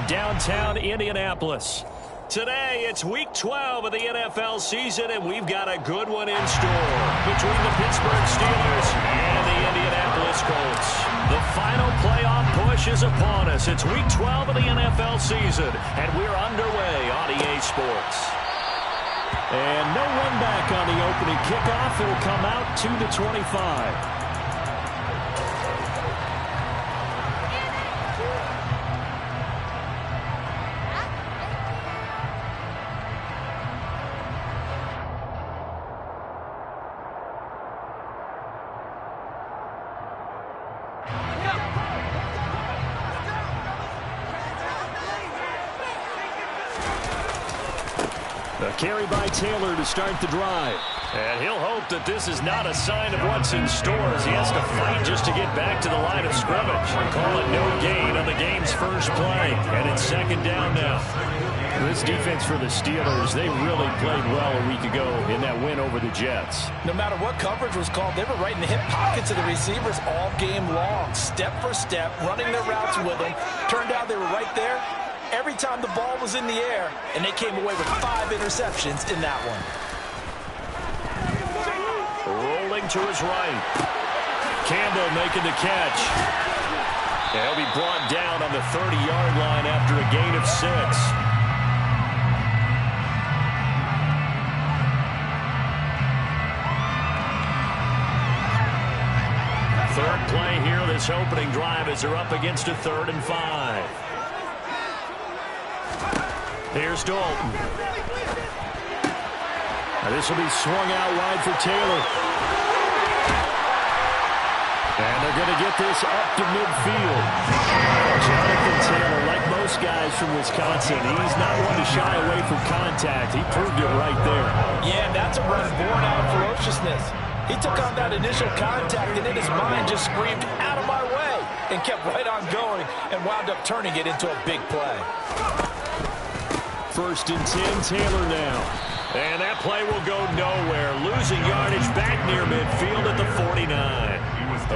downtown Indianapolis. Today, it's Week 12 of the NFL season, and we've got a good one in store between the Pittsburgh Steelers and the Indianapolis Colts. The final playoff push is upon us. It's Week 12 of the NFL season, and we're underway on EA Sports. And no run back on the opening kickoff. It'll come out to the 25. A carry by Taylor to start the drive. And he'll hope that this is not a sign of what's in store as he has to fight just to get back to the line of scrimmage. Call it no gain on the game's first play. And it's second down now. This defense for the Steelers, they really played well a week ago in that win over the Jets. No matter what coverage was called, they were right in the hip pockets of the receivers all game long. Step for step, running their routes with them. Turned out they were right there every time the ball was in the air, and they came away with 5 interceptions in that one. Rolling to his right. Campbell making the catch. And he'll be brought down on the 30-yard line after a gain of 6. Third play here, this opening drive, as they're up against a 3rd and 5. Here's Dalton. This will be swung out wide for Taylor. And they're going to get this up to midfield. Jonathan Taylor, like most guys from Wisconsin, he's not one to shy away from contact. He proved it right there. Yeah, that's a run born out of ferociousness. He took on that initial contact, and in his mind just screamed, "Out of my way," and kept right on going and wound up turning it into a big play. 1st and 10, Taylor now. And that play will go nowhere. Losing yardage back near midfield at the 49.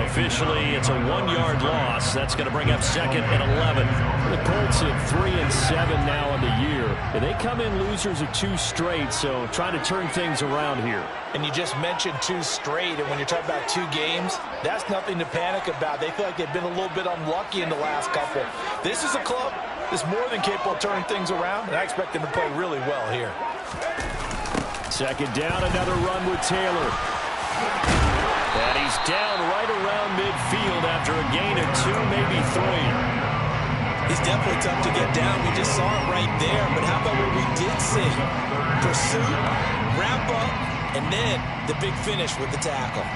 Officially, it's a 1-yard loss. That's going to bring up 2nd and 11. The Colts at 3-7 now on the year. And they come in losers of 2 straight, so trying to turn things around here. And you just mentioned 2 straight, and when you're talking about 2 games, that's nothing to panic about. They feel like they've been a little bit unlucky in the last couple. This is a club that's more than capable of turning things around, and I expect them to play really well here. 2nd down, another run with Taylor. And he's down right around midfield after a gain of 2, maybe 3. He's definitely tough to get down. We just saw it right there. But how about what we did see? Pursuit, wrap up, and then the big finish with the tackle.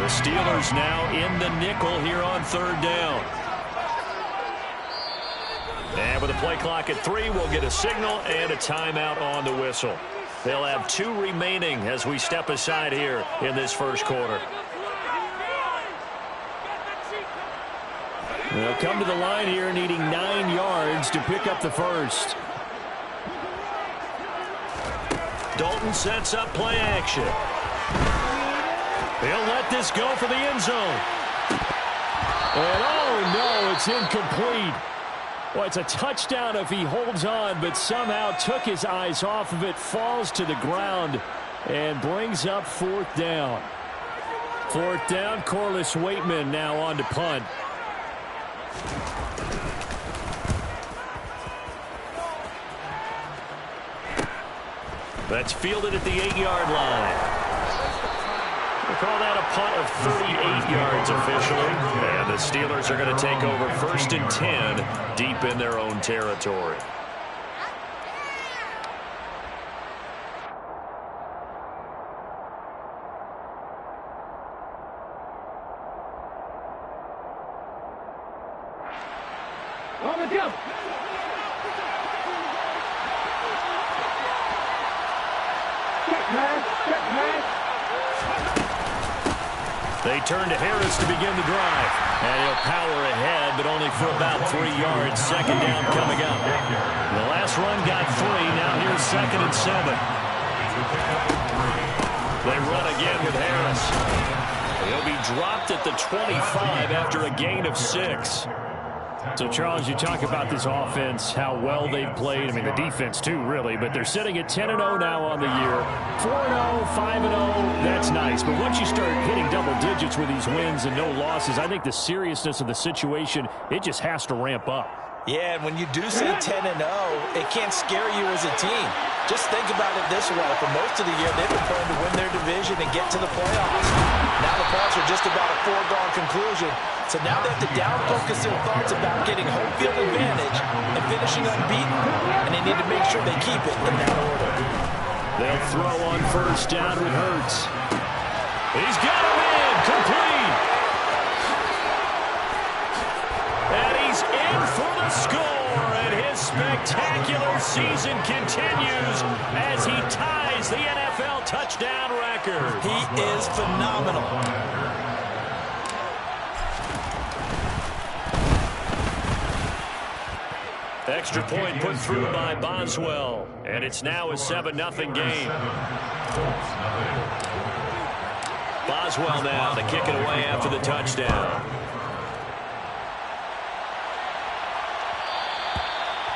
The Steelers now in the nickel here on 3rd down. And with the play clock at 3, we'll get a signal and a timeout on the whistle. They'll have 2 remaining as we step aside here in this first quarter. They'll come to the line here needing 9 yards to pick up the first. Dalton sets up play action. He'll let this go for the end zone. And oh no, it's incomplete. Well, it's a touchdown if he holds on, but somehow took his eyes off of it, falls to the ground, and brings up 4th down. 4th down, Corliss Waitman now on to punt. That's fielded at the 8-yard line. We'll call that a punt of 38 yards officially. And the Steelers are going to take over 1st and 10 deep in their own territory. On the jump. Check pass. They turn to Harris to begin the drive. And he'll power ahead, but only for about 3 yards. Second down coming up. The last run got 3. Now here's 2nd and 7. They run again with Harris. He'll be dropped at the 25 after a gain of 6. So, Charles, you talk about this offense, how well they've played. I mean, the defense, too, really. But they're sitting at 10-0 now on the year. 4-0, 5-0, that's nice. But once you start hitting double digits with these wins and no losses, I think the seriousness of the situation, it just has to ramp up. Yeah, and when you do say 10-0, it can't scare you as a team. Just think about it this way. For most of the year, they've been playing to win their division and get to the playoffs. Now the playoffs are just about a foregone conclusion. So now they have to down-focus their thoughts about getting home field advantage and finishing unbeaten. And they need to make sure they keep it in that order. They'll throw on first down with Hurts. He's got him in. Complete. And he's in for the score. And his spectacular season continues as he ties the NFL touchdown record. He is phenomenal. Extra point put through by Boswell. And it's now a 7-0 game. Boswell now to kick it away after the touchdown.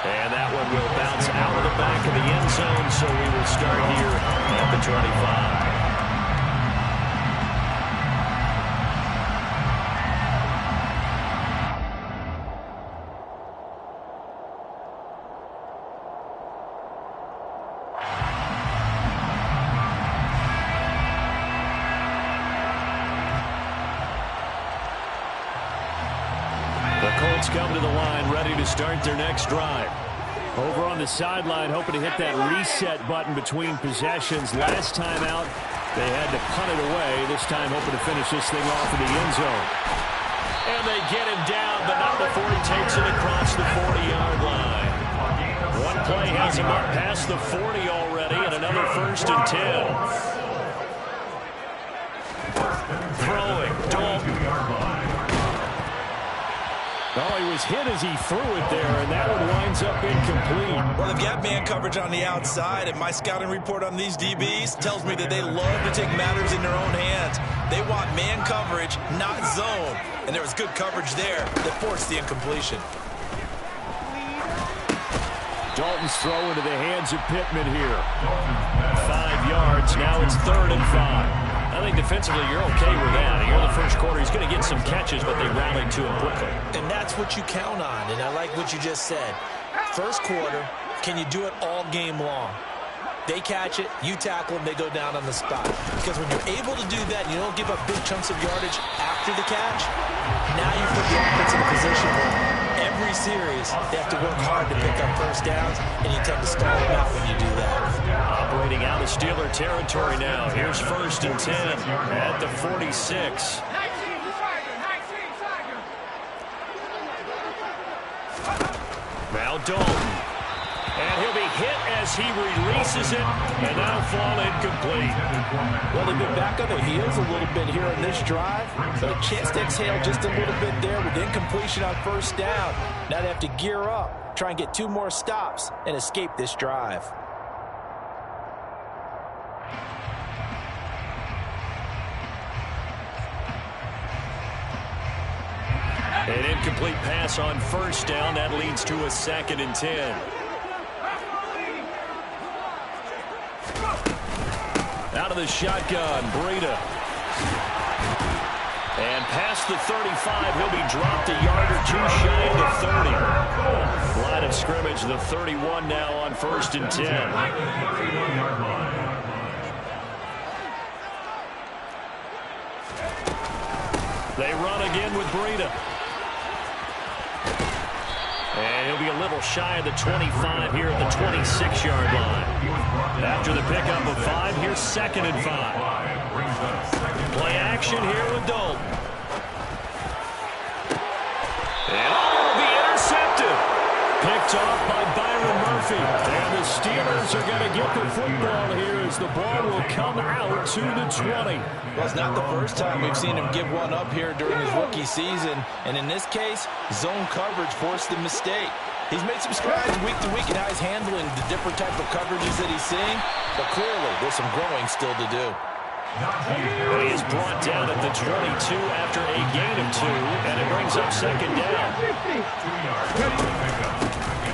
And that one will bounce out of the back of the end zone, so we will start here at the 25. Come to the line, ready to start their next drive. Over on the sideline, hoping to hit that reset button between possessions. Last time out, they had to punt it away. This time, hoping to finish this thing off in the end zone. And they get him down, but not before he takes it across the 40-yard line. One play has him up past the 40 already, and another 1st and 10. Throwing, Dalton. Oh, he was hit as he threw it there, and that one winds up incomplete. Well, they've got man coverage on the outside, and my scouting report on these DBs tells me that they love to take matters in their own hands. They want man coverage, not zone. And there was good coverage there that forced the incompletion. Dalton's throw into the hands of Pittman here. 5 yards. Now it's 3rd and 5. I think defensively you're okay with that. Here in the first quarter, he's going to get some catches, but they rallied to him quickly. And that's what you count on, and I like what you just said. First quarter, can you do it all game long? They catch it, you tackle them, they go down on the spot. Because when you're able to do that, and you don't give up big chunks of yardage after the catch, now you put the offense in a position where every series they have to work hard to pick up first downs, and you tend to stall them out when you do that. Operating out of Steeler territory now. Here's 1st and 10 at the 46. Now Dalton. And he'll be hit as he releases it, and that'll fall incomplete. Well, they've been back on their heels a little bit here in this drive, but a chance to exhale just a little bit there with incompletion on first down. Now they have to gear up, try and get 2 more stops, and escape this drive. An incomplete pass on first down. That leads to a 2nd and 10. Out of the shotgun, Breida. And past the 35, he'll be dropped a yard or 2 shy of the 30. Line of scrimmage, the 31 now on 1st and 10. They run again with Breida. And he'll be a little shy of the 25 here at the 26-yard line. After the pickup of 5, here's 2nd and 5. Play action here with Dalton. And it'll be intercepted. Picked off by Byron Murphy. And the Steelers are going to get the football here as as the ball will come out to the 20. Well, it's not the first time we've seen him give one up here during his rookie season. And in this case, zone coverage forced the mistake. He's made some strides week to week in how he's handling the different type of coverages that he's seeing. But clearly, there's some growing still to do. He is brought down at the 22 after a gain of 2, and it brings up second down.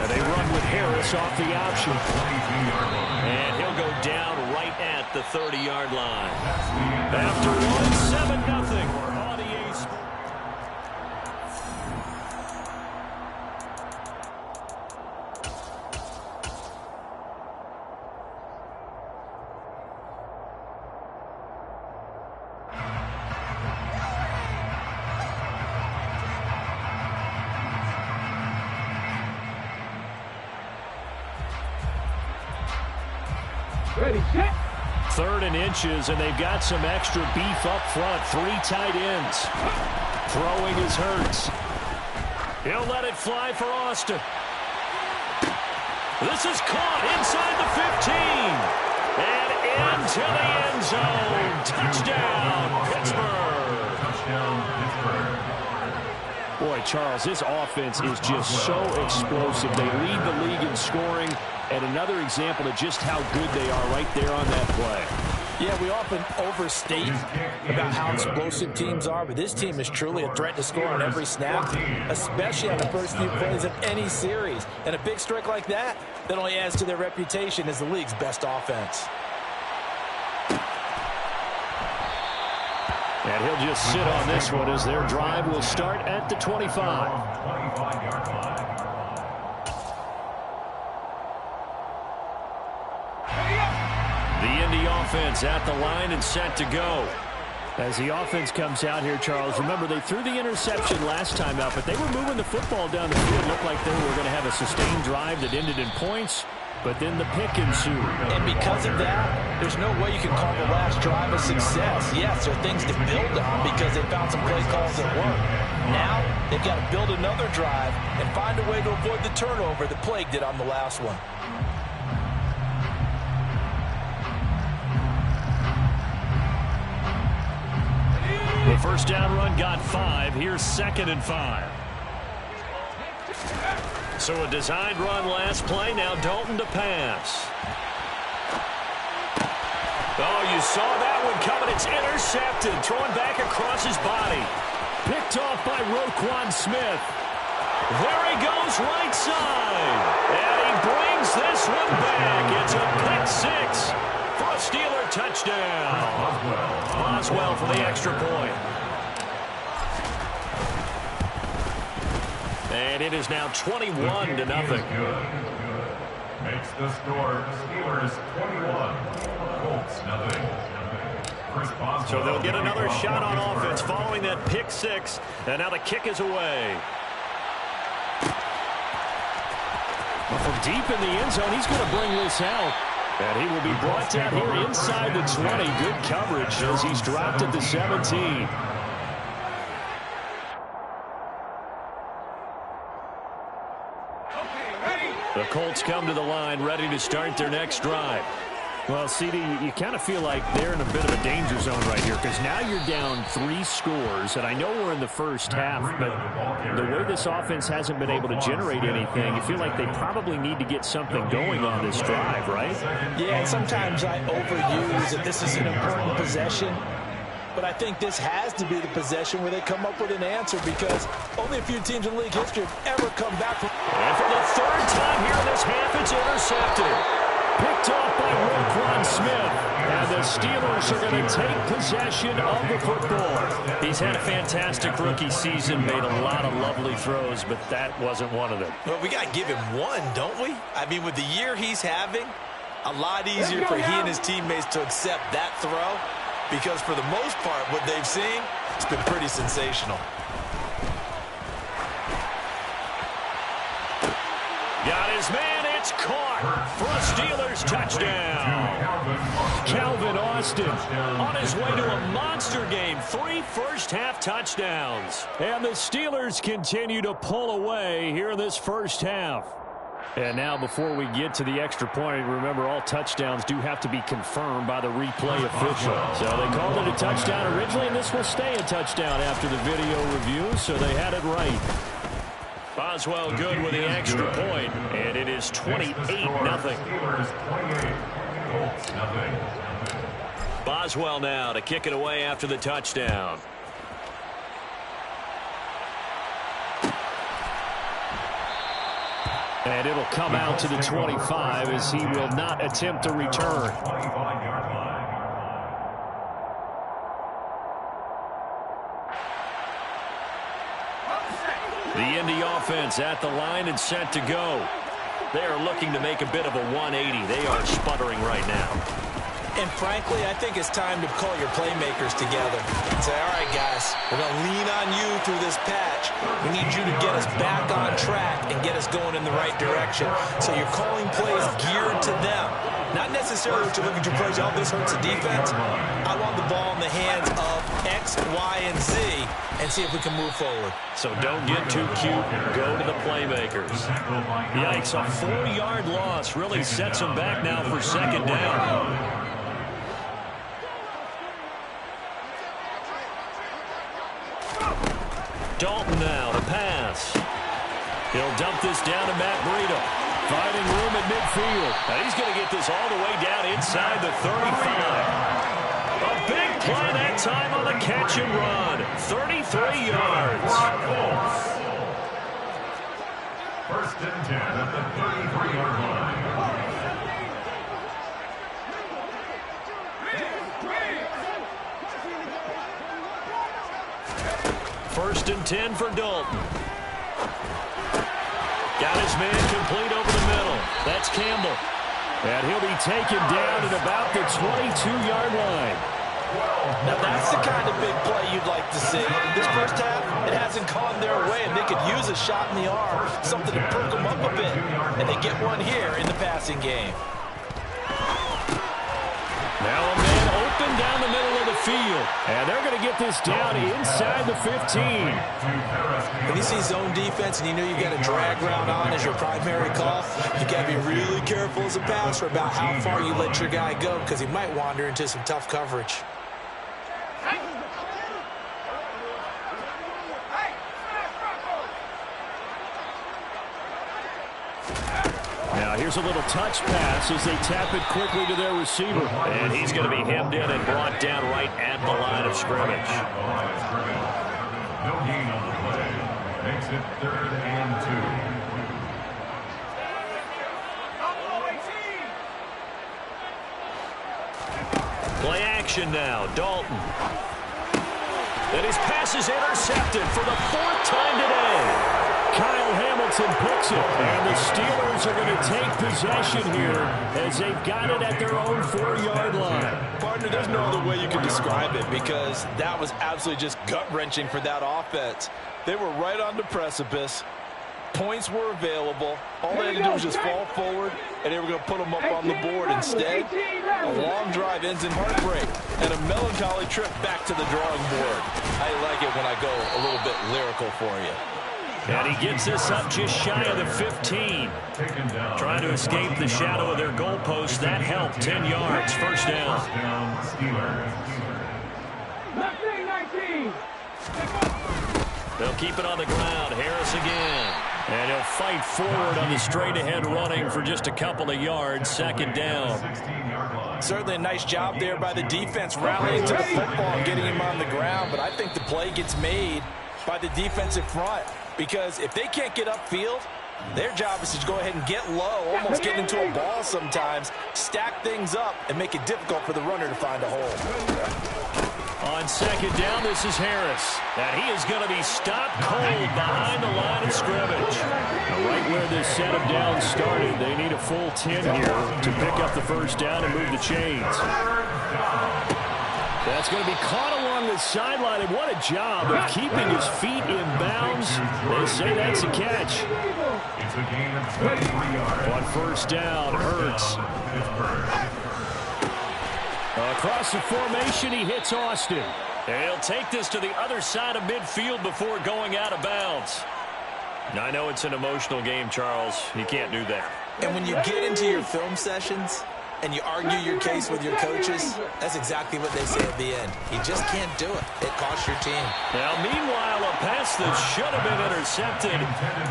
And they run with Harris off the option. And he'll go down right at the 30-yard line. After one, 7-0 on EA Sports. Ready, set. 3rd and inches, and they've got some extra beef up front. 3 tight ends. Throwing is Hurts. He'll let it fly for Austin. This is caught inside the 15. And into the end zone. Touchdown, Pittsburgh. Touchdown, Pittsburgh. Boy, Charles, this offense is just so explosive. They lead the league in scoring. And another example of just how good they are right there on that play. Yeah, we often overstate about how explosive teams are, but this team is truly a threat to score on every snap, especially on the first few plays of any series. And a big strike like that only adds to their reputation as the league's best offense. And he'll just sit on this one as their drive will start at the 25-yard line. The Indy offense at the line and set to go. As the offense comes out here, Charles, remember they threw the interception last time out, but they were moving the football down the field. It looked like they were going to have a sustained drive that ended in points, but then the pick ensued. And because of that, there's no way you can call the last drive a success. Yes, there are things to build on because they found some play calls that work. Now, they've got to build another drive and find a way to avoid the turnover that plagued it on the last one. The first down run got 5. Here's 2nd and 5. So a designed run last play. Now Dalton to pass. Oh, you saw that one coming. It's intercepted. Throwing back across his body. Picked off by Roquan Smith. There he goes right side. And he brings this one back. It's a pick 6 for a Steeler touchdown. Boswell for the extra point. And it is now 21-0. Makes the score Steelers 21, Colts nothing. So they'll get another shot on offense following that pick 6. And now the kick is away. Well, from deep in the end zone, he's going to bring this out. And he will be brought down here inside the 20. Good coverage as he's dropped at the 17. The Colts come to the line ready to start their next drive. Well, CD, you kind of feel like they're in a bit of a danger zone right here because now you're down 3 scores, and I know we're in the first half, but the way this offense hasn't been able to generate anything, you feel like they probably need to get something going on this drive, right? Yeah, and sometimes I overuse that this is an important possession, but I think this has to be the possession where they come up with an answer because only a few teams in league history have ever come back. And for the 3rd time here in this half, it's intercepted. Picked off by Roquan Smith. And the Steelers are going to take possession of the football. He's had a fantastic rookie season, made a lot of lovely throws, but that wasn't one of them. Well, we got to give him one, don't we? I mean, with the year he's having, a lot easier for he and his teammates to accept that throw because for the most part, what they've seen, it's been pretty sensational. Got his man. It's caught for a Steelers touchdown. Calvin Austin on his way to a monster game. 3 first-half touchdowns. And the Steelers continue to pull away here in this first half. And now before we get to the extra point, remember all touchdowns do have to be confirmed by the replay official. So they called it a touchdown originally, and this will stay a touchdown after the video review, so they had it right. Boswell good with the extra point, and it is 28-0. Boswell now to kick it away after the touchdown. And it'll come out to the 25 as he will not attempt to return. The Indy offense at the line and set to go. They are looking to make a bit of a 180. They are sputtering right now. And frankly, I think it's time to call your playmakers together and say, all right, guys, we're going to lean on you through this patch. We need you to get us back on track and get us going in the right direction. So you're calling plays geared to them. Not necessarily what you're looking to play. Oh, this hurts the defense. I want the ball in the hands of X, Y, and Z and see if we can move forward. So don't get too cute. Go to the playmakers. Yikes, a 4-yard loss really sets them back now for second down. Dalton now to pass. He'll dump this down to Matt Breida. Finding room at midfield. And he's going to get this all the way down inside the 35. A big play that time on the catch and run. 33 yards. First and 10 at the 33-yard line. First and 10 for Dalton. Got his man complete over the middle. That's Campbell. And he'll be taken down at about the 22-yard line. Now that's the kind of big play you'd like to see. This first half, it hasn't gone their way, and they could use a shot in the arm, something to perk them up a bit. And they get one here in the passing game. Now a man open down the middle of the field. And they're going to get this down inside the 15. When you see zone defense and you know you got a drag route on as your primary call, you got to be really careful as a passer about how far you let your guy go because he might wander into some tough coverage. Now here's a little touch pass as they tap it quickly to their receiver. And he's going to be hemmed in and brought down right at the line of scrimmage. No gain on the play. Makes it 3rd and 2. Play action now. Dalton. And his pass is intercepted for the 4th time today. Kyle Hamilton picks it, and the Steelers are going to take possession here as they've got it at their own 4-yard line. Partner, there's no other way you can describe it because that was absolutely just gut-wrenching for that offense. They were right on the precipice. Points were available. All they had to do was just fall forward, and they were going to put them up on the board. Instead, a long drive ends in heartbreak and a melancholy trip back to the drawing board. I like it when I go a little bit lyrical for you. And he gets this up just shy of the 15. Trying to escape the shadow of their goalpost. That helped. 10 yards. First down. They'll keep it on the ground. Harris again. And he'll fight forward on the straight-ahead running for just a couple of yards. Second down. Certainly a nice job there by the defense rallying to the football and getting him on the ground. But I think the play gets made by the defensive front. Because if they can't get upfield, their job is to go ahead and get low, almost get into a ball sometimes, stack things up, and make it difficult for the runner to find a hole. On second down, this is Harris. And he is going to be stopped cold behind the line of scrimmage. Now, right where this set of downs started, they need a full 10 here to pick up the first down and move the chains. That's going to be caught along the sideline, and what a job of keeping his feet in bounds. They say that's a catch. It's a gain of 23 yards. On first down, Hurts. Across the formation, he hits Austin. And he'll take this to the other side of midfield before going out of bounds. I know it's an emotional game, Charles. You can't do that. And when you get into your film sessions and you argue your case with your coaches, that's exactly what they say at the end. You just can't do it. It costs your team. Now, meanwhile, a pass that should have been intercepted,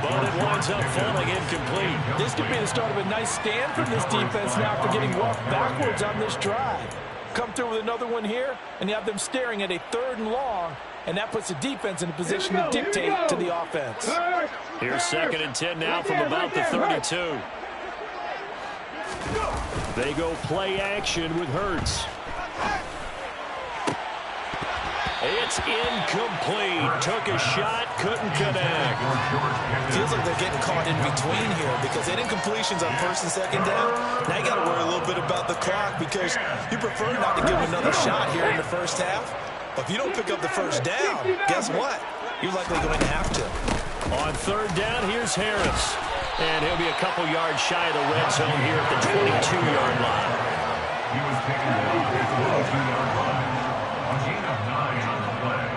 but it winds up falling incomplete. This could be the start of a nice stand from this defense now after getting walked backwards on this drive. Come through with another one here, and you have them staring at a 3rd and long, and that puts the defense in a position to dictate to the offense. Here's 2nd and 10 now from about the 32. They go play action with Hurts. It's incomplete. Took a shot, couldn't connect. Feels like they're getting caught in between here because they didn't completions on 1st and 2nd down. Now you got to worry a little bit about the clock because you prefer not to give them another shot here in the 1st half. But if you don't pick up the 1st down, guess what? You're likely going to have to. On 3rd down, here's Harris. And he'll be a couple yards shy of the red zone here at the 22-yard line. He was taken down at the 22-yard line. A gain of 9 on the play.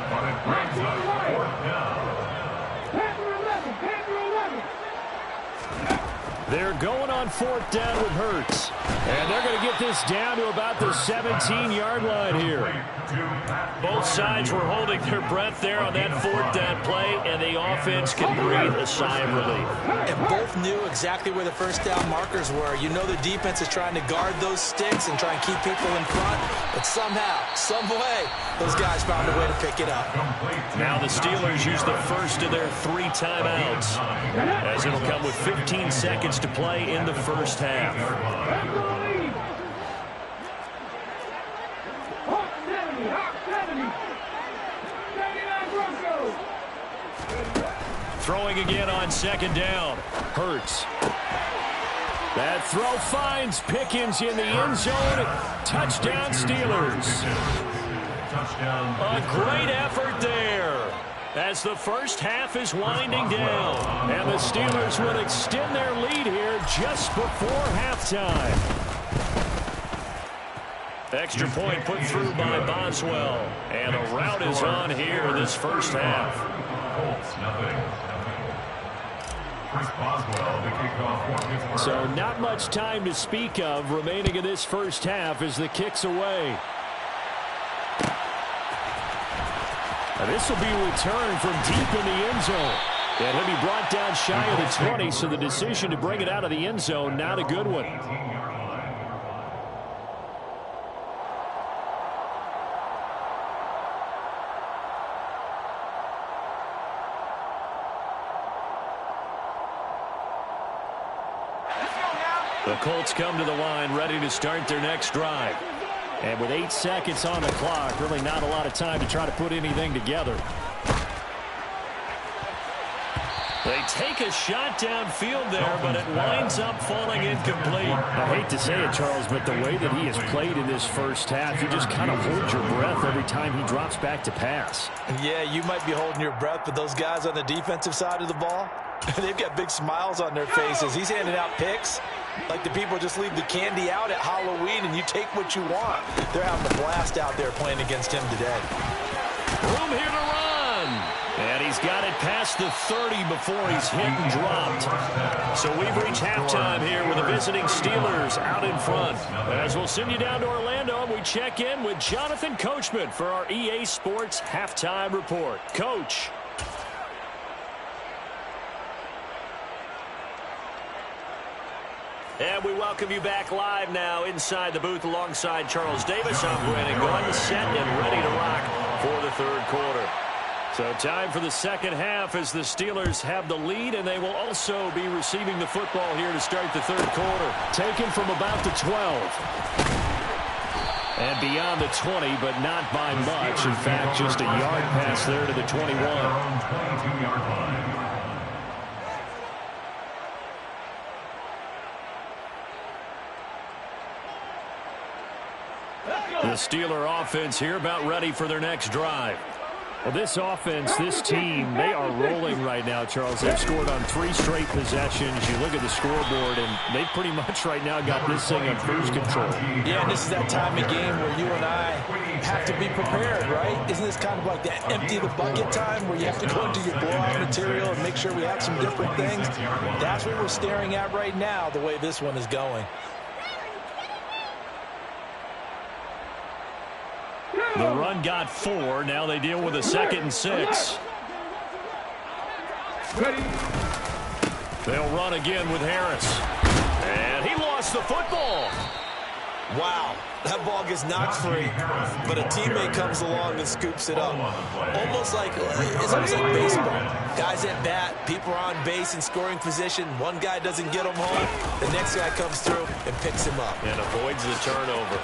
But it brings up 4th down. They're going on 4th down with Hurts. And they're going to get this down to about the 17-yard line here. Both sides were holding their breath there on that 4th down play, and the offense can breathe a sigh of relief. And both knew exactly where the 1st down markers were. You know the defense is trying to guard those sticks and try and keep people in front, but somehow, some way, those guys found a way to pick it up. Now the Steelers use the first of their 3 timeouts, as it'll come with 15 seconds to play in the 1st half. Throwing again on 2nd down. Hurts. That throw finds Pickens in the end zone. Touchdown, Steelers. A great effort there as the 1st half is winding down. And the Steelers will extend their lead here just before halftime. Extra point put through by Boswell. And a rout is on here this 1st half. Colts, nothing. Chris Boswell, the kickoff for Pittsburgh. So not much time to speak of remaining in this 1st half as the kick's away. And this will be returned from deep in the end zone. And he'll be brought down shy of the 20, so the decision to bring it out of the end zone, not a good one. The Colts come to the line ready to start their next drive. And with 8 seconds on the clock, really not a lot of time to try to put anything together. They take a shot downfield there, but it winds up falling incomplete. I hate to say it, Charles, but the way that he has played in this 1st half, you just kind of hold your breath every time he drops back to pass. Yeah, you might be holding your breath, but those guys on the defensive side of the ball, they've got big smiles on their faces. He's handing out picks like the people just leave the candy out at Halloween and you take what you want. They're having a blast out there playing against him today. Room here to run. And he's got it past the 30 before he's hit and dropped. So we've reached halftime here with the visiting Steelers out in front. As we'll send you down to Orlando, we check in with Jonathan Coachman for our EA Sports Halftime Report. Coach. And we welcome you back live now inside the booth alongside Charles Davis. I'm Brandon Glenn, set and ready to rock for the 3rd quarter. So time for the 2nd half as the Steelers have the lead, and they will also be receiving the football here to start the 3rd quarter. Taken from about the 12. And beyond the 20, but not by much. In fact, just a yard pass there to the 21. 22-yard line. The Steeler offense here about ready for their next drive. Well, this offense, this team, they are rolling right now, Charles. They've scored on 3 straight possessions. You look at the scoreboard, and they pretty much right now got this thing on cruise control. Yeah, and this is that time of game where you and I have to be prepared, right? Isn't this kind of like that empty the bucket time where you have to go into your blowout material and make sure we have some different things? That's what we're staring at right now, the way this one is going. The run got 4. Now they deal with a 2nd and 6. They'll run again with Harris. And he lost the football. Wow, that ball gets knocked free, but a teammate comes along and scoops it up. It's almost like baseball. Guys at bat, people are on base in scoring position. One guy doesn't get him home. The next guy comes through and picks him up. And avoids the turnover.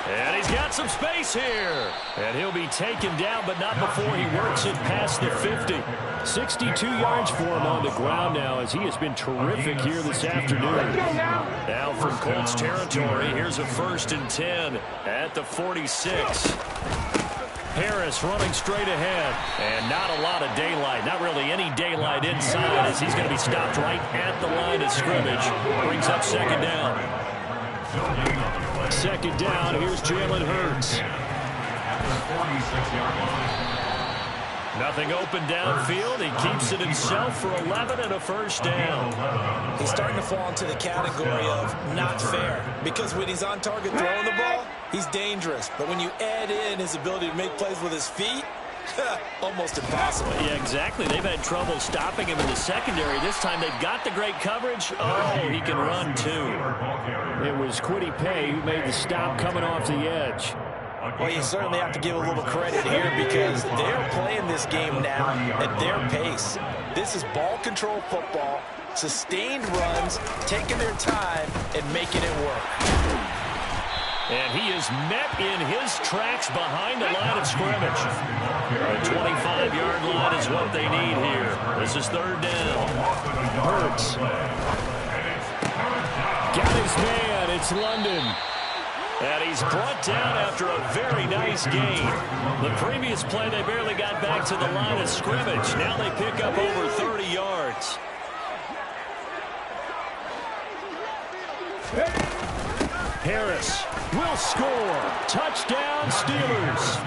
And he's got some space here. And he'll be taken down, but not before he works it past the 50. 62 yards for him on the ground now, as he has been terrific here this afternoon. Now from Colts territory, here's a 1st and 10 at the 46. Harris running straight ahead. And not a lot of daylight. Not really any daylight inside, as he's going to be stopped right at the line of scrimmage. Brings up 2nd down. 2nd down, here's Jalen Hurts. Nothing open downfield. He keeps it himself for 11 and a 1st down. He's starting to fall into the category of not fair, because when he's on target throwing the ball, he's dangerous. But when you add in his ability to make plays with his feet, almost impossible. Yeah, exactly. They've had trouble stopping him in the secondary. This time they've got the great coverage. Oh, he can run too. It was Kwity Paye who made the stop coming off the edge. Well, you certainly have to give a little credit here, because they're playing this game now at their pace. This is ball control football, sustained runs, taking their time and making it work. And he is met in his tracks behind the line of scrimmage. The 25-yard line is what they need here. This is 3rd down. Hurts. Got his man. It's London. And he's brought down after a very nice gain. The previous play, they barely got back to the line of scrimmage. Now they pick up over 30 yards. Harris will score. Touchdown, Steelers.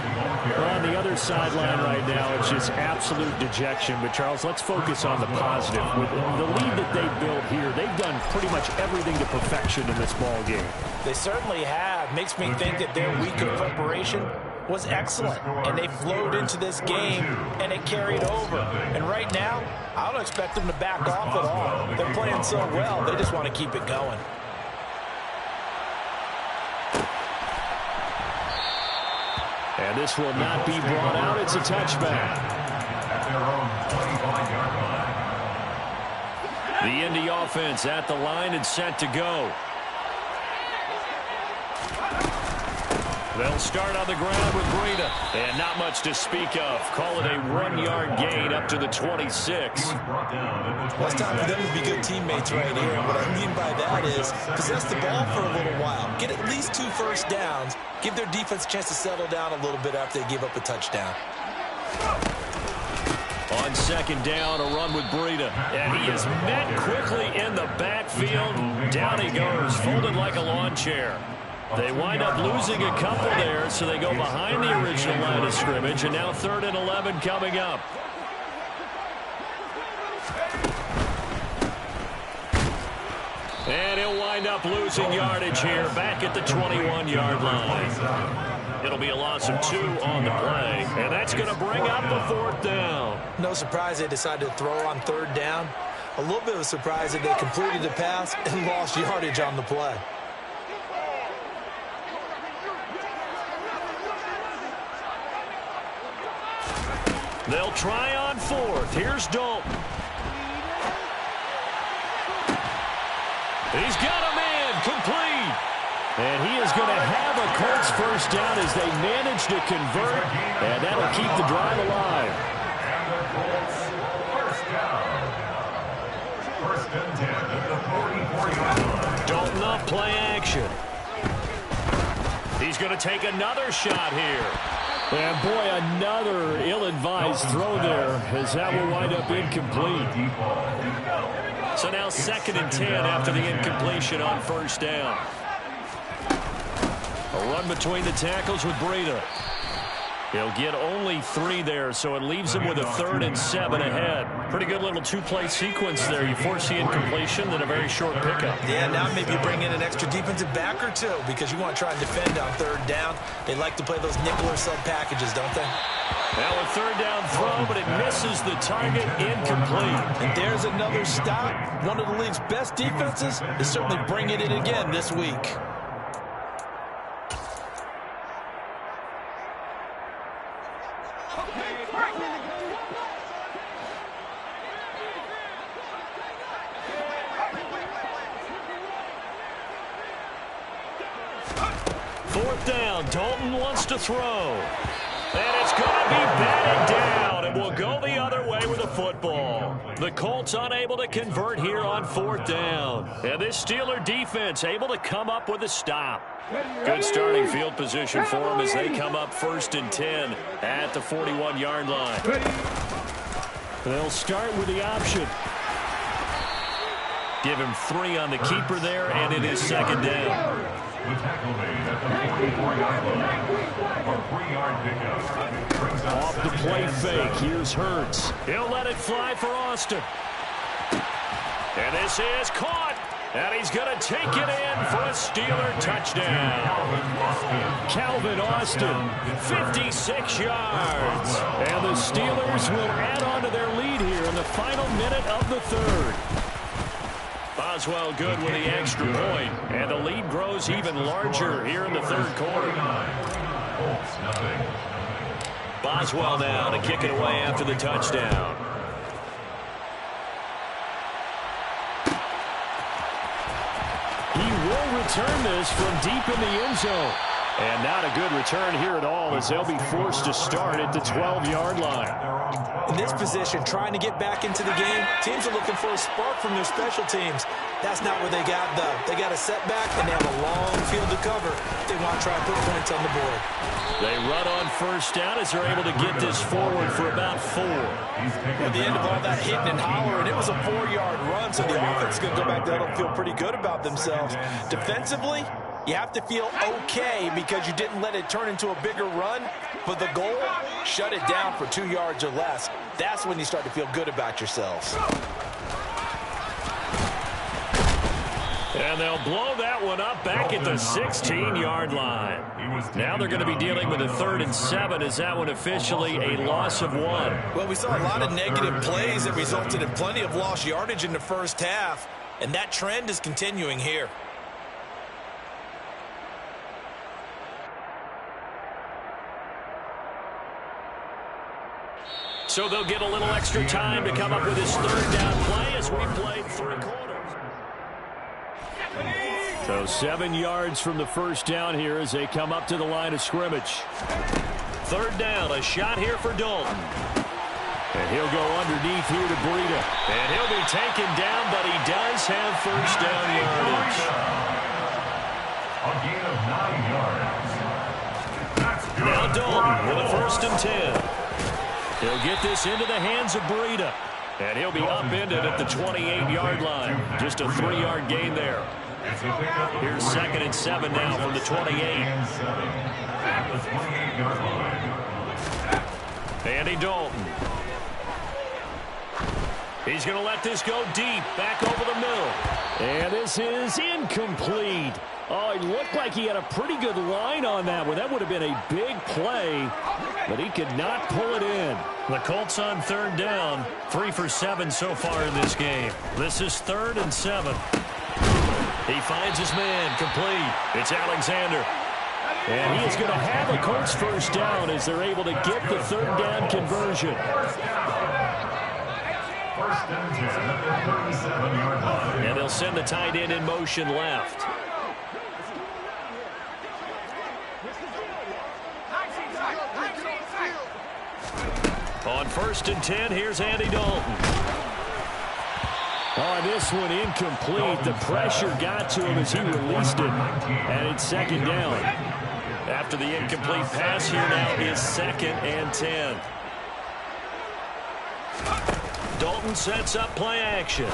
On the other sideline right now, it's just absolute dejection. But, Charles, let's focus on the positive. With the lead that they've built here, they've done pretty much everything to perfection in this ball game. They certainly have. Makes me think that their week of preparation was excellent. And they flowed into this game, and it carried over. And right now, I don't expect them to back off at all. They're playing so well, they just want to keep it going. And this will not be brought out. It's a touchback. The Indy offense at the line and set to go. They'll start on the ground with Breida. And not much to speak of. Call it a 1-yard gain up to the 26. Well, it's time for them to be good teammates right here. And what I mean by that is possess the ball for a little while. Get at least 2 first downs. Give their defense a chance to settle down a little bit after they give up a touchdown. On 2nd down, a run with Breida. And he is met quickly in the backfield. Down he goes, folded like a lawn chair. They wind up losing a couple there, so they go behind the original line of scrimmage, and now 3rd and 11 coming up. And he'll wind up losing yardage here, back at the 21-yard line. It'll be a loss of 2 on the play, and that's going to bring up the 4th down. No surprise they decided to throw on 3rd down. A little bit of a surprise that they completed the pass and lost yardage on the play. They'll try on 4th. Here's Dalton. He's got a man complete. And he is going to have a Colts 1st down as they manage to convert. And that'll keep the drive alive. And the Colts 1st down. 1st and 10 at the 44-yard line. Dalton off play action. He's going to take another shot here. And boy, another ill-advised throw there, as that will wind up incomplete. So now 2nd and 10 after the incompletion on 1st down. A run between the tackles with Breida. He'll get only 3 there, so it leaves him with a 3rd and 7 ahead. Pretty good little 2-play sequence there. You force the incompletion, then a very short pickup. Yeah, now maybe you bring in an extra defensive back or two because you want to try and defend on 3rd down. They like to play those nickel or sub packages, don't they? Now a 3rd down throw, but it misses the target, incomplete. And there's another stop. One of the league's best defenses is certainly bringing it again this week. Dalton wants to throw. And it's going to be batted down, and will go the other way with the football. The Colts unable to convert here on 4th down. And this Steeler defense able to come up with a stop. Good starting field position for them as they come up 1st and 10 at the 41-yard line. They'll start with the option. Give him 3 on the keeper there, and it is 2nd down. The tackle made at the 44-yard line for 3-yard pickup. Off the play fake, here's Hurts. He'll let it fly for Austin. And this is caught. And he's going to take it in for a Steeler touchdown. Calvin Austin, 56 yards. And the Steelers will add on to their lead here in the final minute of the 3rd. Boswell good with the extra point, and the lead grows even larger here in the 3rd quarter. Boswell now to kick it away after the touchdown. He will return this from deep in the end zone. And not a good return here at all as they'll be forced to start at the 12-yard line. In this position, trying to get back into the game, teams are looking for a spark from their special teams. That's not what they got, though. They got a setback, and they have a long field to cover if they want to try and put points on the board. They run on 1st down as they're able to get this forward for about 4. At the end of all that hitting and hollering, it was a 4-yard run, so the offense is going to go back there and feel pretty good about themselves. Defensively, you have to feel okay because you didn't let it turn into a bigger run. But the goal, shut it down for 2 yards or less. That's when you start to feel good about yourselves. And they'll blow that one up back at the 16-yard line. Now they're going to be dealing with a 3rd and 7 as that one officially a loss of 1. Well, we saw a lot of negative plays that resulted in plenty of lost yardage in the 1st half. And that trend is continuing here. So they'll get a little extra time to come up with this 3rd down play as we played 3 quarters. So 7 yards from the 1st down here as they come up to the line of scrimmage. 3rd down, a shot here for Dalton. And he'll go underneath here to Breida. And he'll be taken down, but he does have 1st down yardage. A gain of 9 yards. That's good. Now Dalton with a 1st and 10. He'll get this into the hands of Breida. And he'll be upended at the 28-yard line. Just a 3-yard gain there. Here's 2nd and 7 now from the 28. At the 28-yard line. Andy Dalton. He's going to let this go deep, back over the middle. And this is incomplete. Oh, it looked like he had a pretty good line on that one. That would have been a big play, but he could not pull it in. The Colts on 3rd down, 3 for 7 so far in this game. This is 3rd and 7. He finds his man, complete. It's Alexander. And he is going to have a Colts 1st down as they're able to get the 3rd down conversion. 1st and 10 at the 37-yard line. And they'll send the tight end in motion left. On 1st and 10, here's Andy Dalton. Oh, this one incomplete. The pressure got to him as he released it. And it's 2nd down. After the incomplete pass, here now is 2nd and 10. Dalton sets up play action.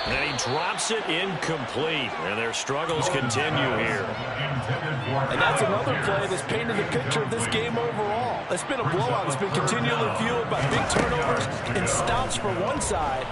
And he drops it incomplete. And their struggles continue here. And that's another play that's painted the picture of this game overall. It's been a blowout. It's been continually fueled by big turnovers and stops for one side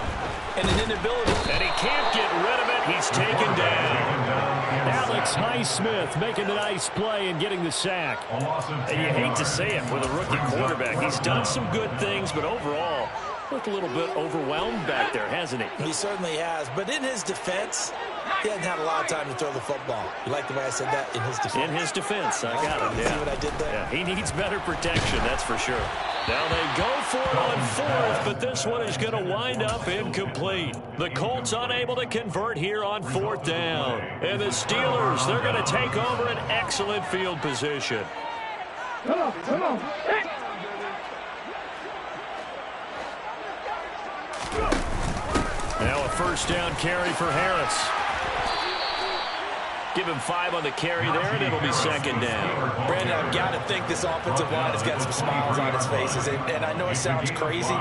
and an inability. And he can't get rid of it. He's taken down. Alex Highsmith making a nice play and getting the sack. And you hate to say it with a rookie quarterback. He's done some good things, but overall, looked a little bit overwhelmed back there, hasn't he? He certainly has. But in his defense, he hasn't had a lot of time to throw the football. You like the way I said that? In his defense. In his defense. I got it. You see what I did there? Yeah, he needs better protection, that's for sure. Now they go for it on 4th, but this one is going to wind up incomplete. The Colts unable to convert here on 4th down. And the Steelers, they're going to take over an excellent field position. Come on, come on. Now a 1st down carry for Harris. Give him 5 on the carry there, and it'll be 2nd down. Brandon, I've got to think this offensive line has got some smiles on its faces. And I know it sounds crazy,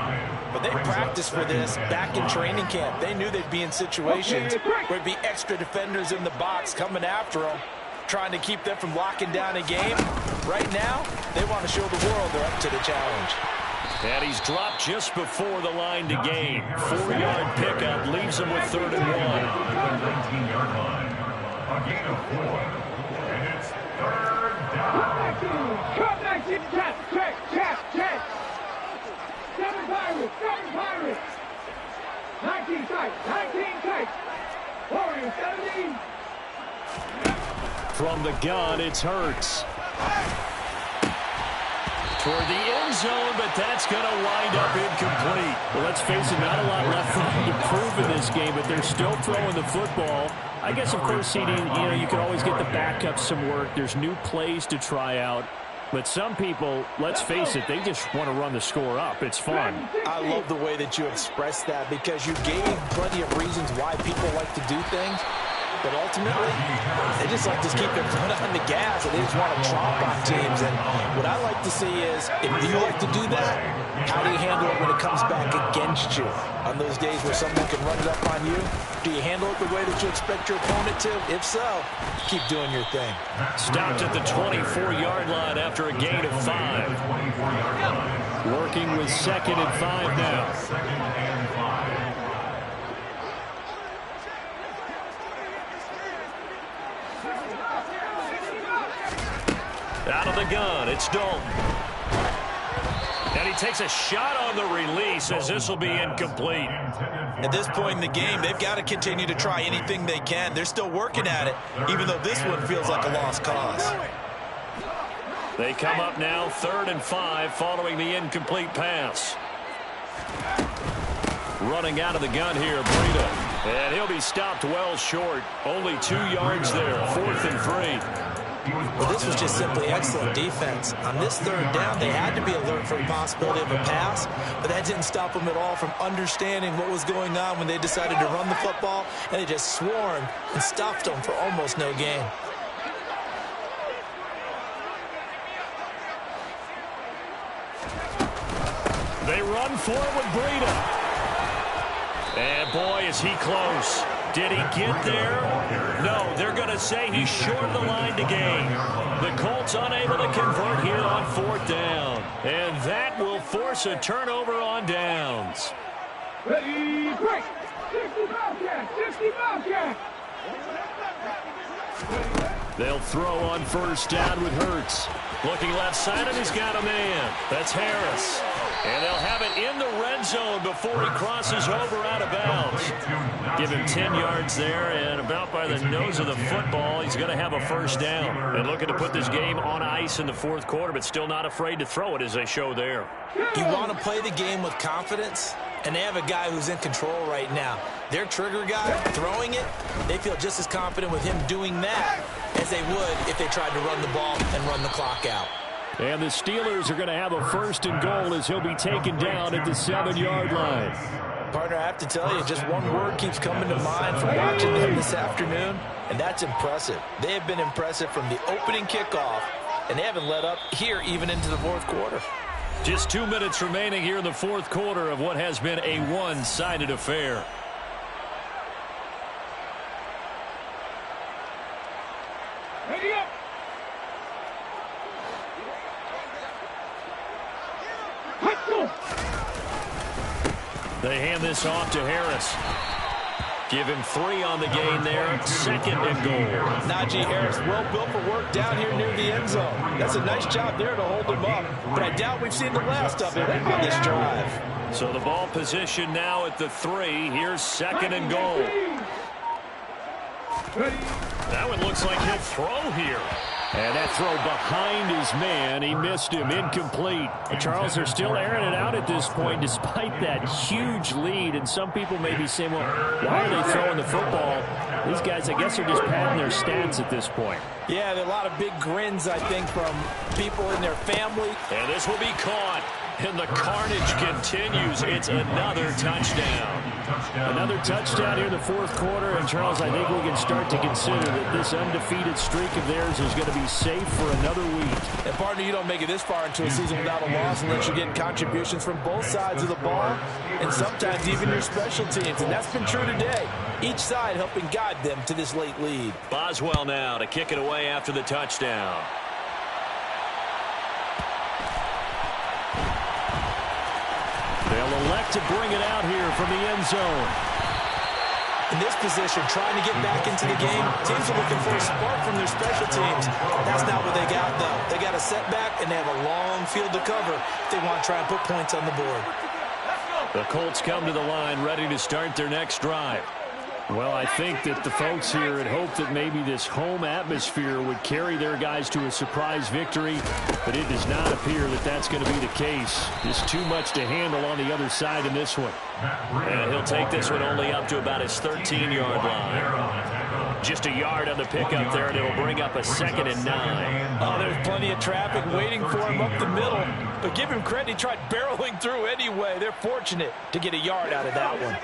but they practiced for this back in training camp. They knew they'd be in situations where there'd be extra defenders in the box coming after them, trying to keep them from locking down a game. Right now, they want to show the world they're up to the challenge. And he's dropped just before the line to gain. 4-yard pickup leaves him with 3rd and 1. 19-yard line. A gain of 4. And it's 3rd down. Come back, check. 7 Pirates. 19 tight. Warriors 17. From the gun, it's Hurts. Toward the end zone, but that's going to wind up incomplete. Well, let's face it, not a lot left for them to prove in this game, but they're still throwing the football. I guess, of course, CD, you can always get the backup some work. There's new plays to try out. But some people, let's face it, they just want to run the score up. It's fun. I love the way that you expressed that because you gave plenty of reasons why people like to do things. But ultimately, they just like to keep their foot on the gas, and they just want to tromp on teams. And what I like to see is, if you like to do that, how do you handle it when it comes back against you? On those days where someone can run it up on you, do you handle it the way that you expect your opponent to? If so, keep doing your thing. Stopped at the 24-yard line after a gain of 5. Working with 2nd and 5 now. 2nd and 5. Out of the gun, it's Dalton. And he takes a shot on the release as this will be incomplete. At this point in the game, they've got to continue to try anything they can. They're still working at it, even though this one feels like a lost cause. They come up now 3rd and 5 following the incomplete pass. Running out of the gun here, Breida. And he'll be stopped well short. Only 2 yards there, 4th and 3. Well, this was just simply excellent defense. On this 3rd down, they had to be alert for the possibility of a pass, but that didn't stop them at all from understanding what was going on when they decided to run the football, and they just swarmed and stuffed them for almost no gain. They run for it with Breida. And boy, is he close. Did he get there? No, they're going to say he's short of the line to gain. The Colts unable to convert here on 4th down. And that will force a turnover on downs. Ready, break. 60 Bobcat. They'll throw on 1st down with Hurts. Looking left side, and he's got a man. That's Harris. And they'll have it in the red zone before he crosses over out of bounds. Give him 10 yards there, and about by the nose of the football, he's going to have a 1st down. And looking to put this game on ice in the 4th quarter, but still not afraid to throw it as they show there. You want to play the game with confidence, and they have a guy who's in control right now. Their trigger guy throwing it, they feel just as confident with him doing that as they would if they tried to run the ball and run the clock out. And the Steelers are going to have a 1st and goal as he'll be taken down at the 7-yard line. Partner, I have to tell you, just one word keeps coming to mind from watching them this afternoon, and that's impressive. They have been impressive from the opening kickoff, and they haven't let up here even into the fourth quarter. Just 2 minutes remaining here in the fourth quarter of what has been a one-sided affair. Ready up. They hand this off to Harris. Give him 3 on the gain there. Second and goal. Najee Harris, well built for work down here near the end zone. That's a nice job there to hold him up. But I doubt we've seen the last of him on this drive. So the ball position now at the 3. Here's second and goal. That one looks like he'll throw here. And that throw behind his man, he missed him, incomplete. And Charles, they're still airing it out at this point despite that huge lead. And some people may be saying, well, why are they throwing the football? These guys, I guess, are just padding their stats at this point. Yeah, there are a lot of big grins, I think, from people in their family. And this will be caught. And the carnage continues. It's another touchdown. Another touchdown here in the fourth quarter. And, Charles, I think we can start to consider that this undefeated streak of theirs is going to be safe for another week. And, partner, you don't make it this far into a season without a loss unless you're getting contributions from both sides of the ball and sometimes even your special teams. And that's been true today. Each side helping guide them to this late lead. Boswell now to kick it away after the touchdown. They'll elect to bring it out here from the end zone. In this position, trying to get back into the game, teams are looking for a spark from their special teams. That's not what they got, though. They got a setback, and they have a long field to cover if they want to try and put points on the board. The Colts come to the line ready to start their next drive. Well, I think that the folks here had hoped that maybe this home atmosphere would carry their guys to a surprise victory, but it does not appear that that's going to be the case. Just too much to handle on the other side in this one. And he'll take this one only up to about his 13-yard line. Just a yard on the pickup there, and it'll bring up a 2nd and 9. Oh, there's plenty of traffic waiting for him up the middle. But give him credit, he tried barreling through anyway. They're fortunate to get a yard out of that one.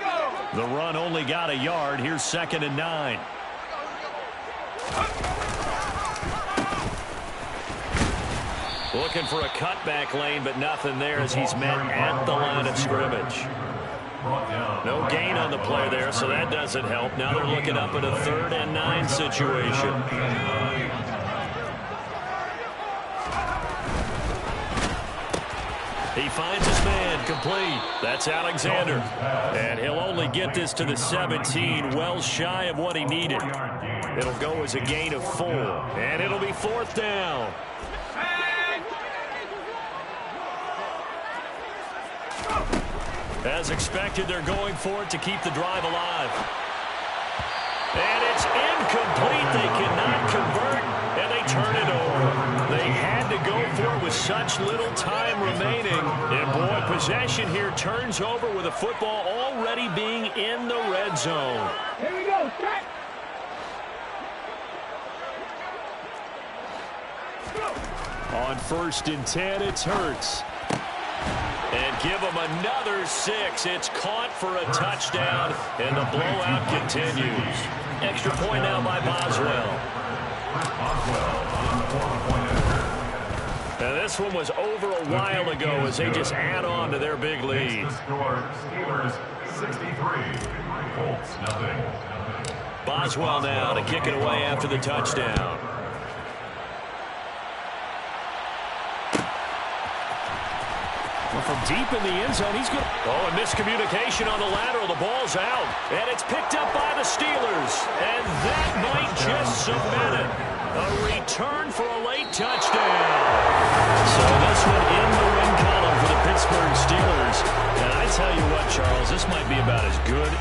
The run only got a yard. Here's 2nd and 9. Looking for a cutback lane, but nothing there as he's met at the line of scrimmage. No gain on the play there, so that doesn't help. Now they're looking up at a 3rd and 9 situation. He finds his man, complete. That's Alexander. And he'll only get this to the 17, well shy of what he needed. It'll go as a gain of 4, and it'll be 4th down. As expected, they're going for it to keep the drive alive. And it's incomplete. They cannot convert, and they turn it over. They had to go for it with such little time remaining. And, boy, possession here turns over with the football already being in the red zone. Here we go, set. On 1st and 10, it's Hurts. And give them another 6. It's caught for a touchdown, and the blowout continues. Extra point now by Boswell. And this one was over a while ago as they just add on to their big lead. Steelers 63, Colts nothing. Boswell now to kick it away after the touchdown. From deep in the end zone, he's good. Oh, and miscommunication on the lateral. The ball's out, and it's picked up by the Steelers. And that might just cement it. A return for a late touchdown. So this one in the win column for the Pittsburgh Steelers. And I tell you what, Charles, this might be about as good